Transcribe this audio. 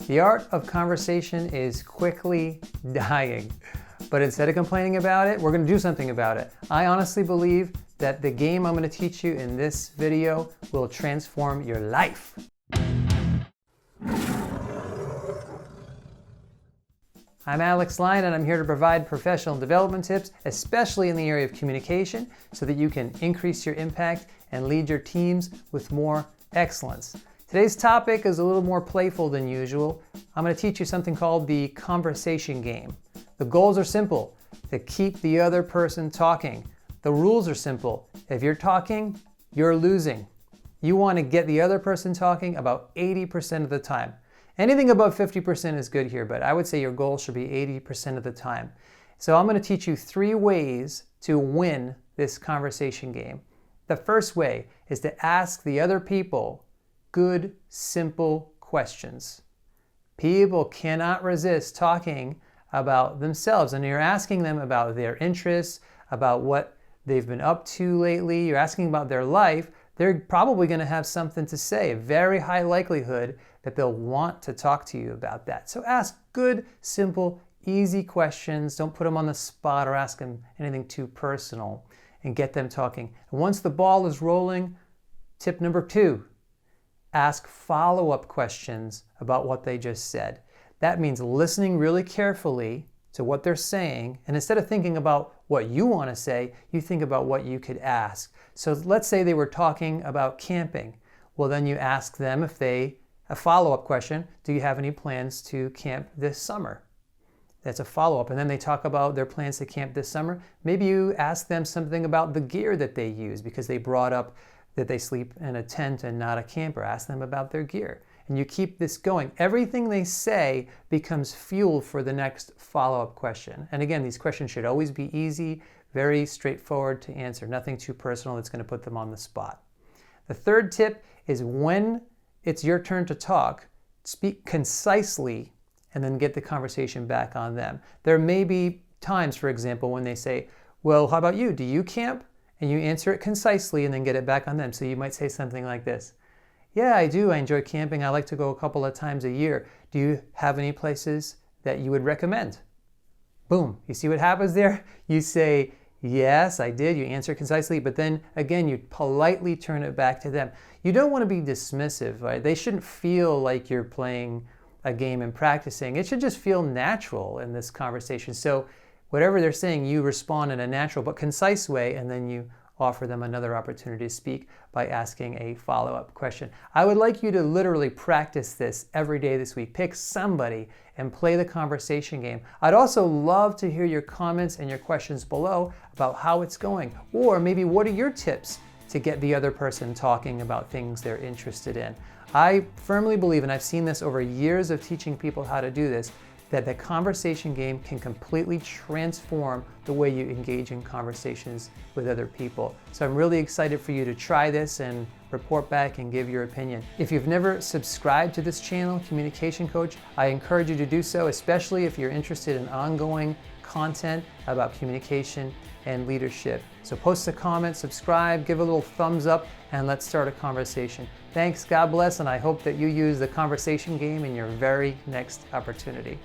The art of conversation is quickly dying. But instead of complaining about it, we're going to do something about it. I honestly believe that the game I'm going to teach you in this video will transform your life. I'm Alex Lyon, and I'm here to provide professional development tips, especially in the area of communication, so that you can increase your impact and lead your teams with more excellence. Today's topic is a little more playful than usual. I'm going to teach you something called the conversation game. The goals are simple: to keep the other person talking. The rules are simple. If you're talking, you're losing. You want to get the other person talking about 80% of the time. Anything above 50% is good here, but I would say your goal should be 80% of the time. So I'm going to teach you 3 ways to win this conversation game. The first way is to ask the other people good, simple questions. People cannot resist talking about themselves, and you're asking them about their interests, about what they've been up to lately. You're asking about their life. They're probably going to have something to say, a very high likelihood that they'll want to talk to you about that. So ask good, simple, easy questions. Don't put them on the spot or ask them anything too personal, and get them talking. And once the ball is rolling, tip number 2, ask follow-up questions about what they just said. That means listening really carefully to what they're saying, and instead of thinking about what you want to say, you think about what you could ask. So let's say they were talking about camping. Well, then you ask them a follow-up question: do you have any plans to camp this summer? That's a follow-up. And then they talk about their plans to camp this summer. Maybe you ask them something about the gear that they use, because they brought up that they sleep in a tent and not a camper. Ask them about their gear. And you keep this going. Everything they say becomes fuel for the next follow-up question. And again, these questions should always be easy, very straightforward to answer, nothing too personal that's going to put them on the spot. The third tip is, when it's your turn to talk, speak concisely and then get the conversation back on them. There may be times, for example, when they say, well, how about you? Do you camp? And you answer it concisely and then get it back on them. So you might say something like this: yeah, I do. I enjoy camping. I like to go a couple of times a year. Do you have any places that you would recommend? Boom. You see what happens there? You say, yes, I did. You answer concisely, but then again, you politely turn it back to them. You don't want to be dismissive, right? They shouldn't feel like you're playing a game and practicing. It should just feel natural in this conversation. So whatever they're saying, you respond in a natural but concise way, and then you offer them another opportunity to speak by asking a follow-up question. I would like you to literally practice this every day this week. Pick somebody and play the conversation game. I'd also love to hear your comments and your questions below about how it's going, or maybe what are your tips to get the other person talking about things they're interested in. I firmly believe, and I've seen this over years of teaching people how to do this, that the conversation game can completely transform the way you engage in conversations with other people. So I'm really excited for you to try this and report back and give your opinion. If you've never subscribed to this channel, Communication Coach, I encourage you to do so, especially if you're interested in ongoing content about communication and leadership. So post a comment, subscribe, give a little thumbs up, and let's start a conversation. Thanks, God bless, and I hope that you use the conversation game in your very next opportunity.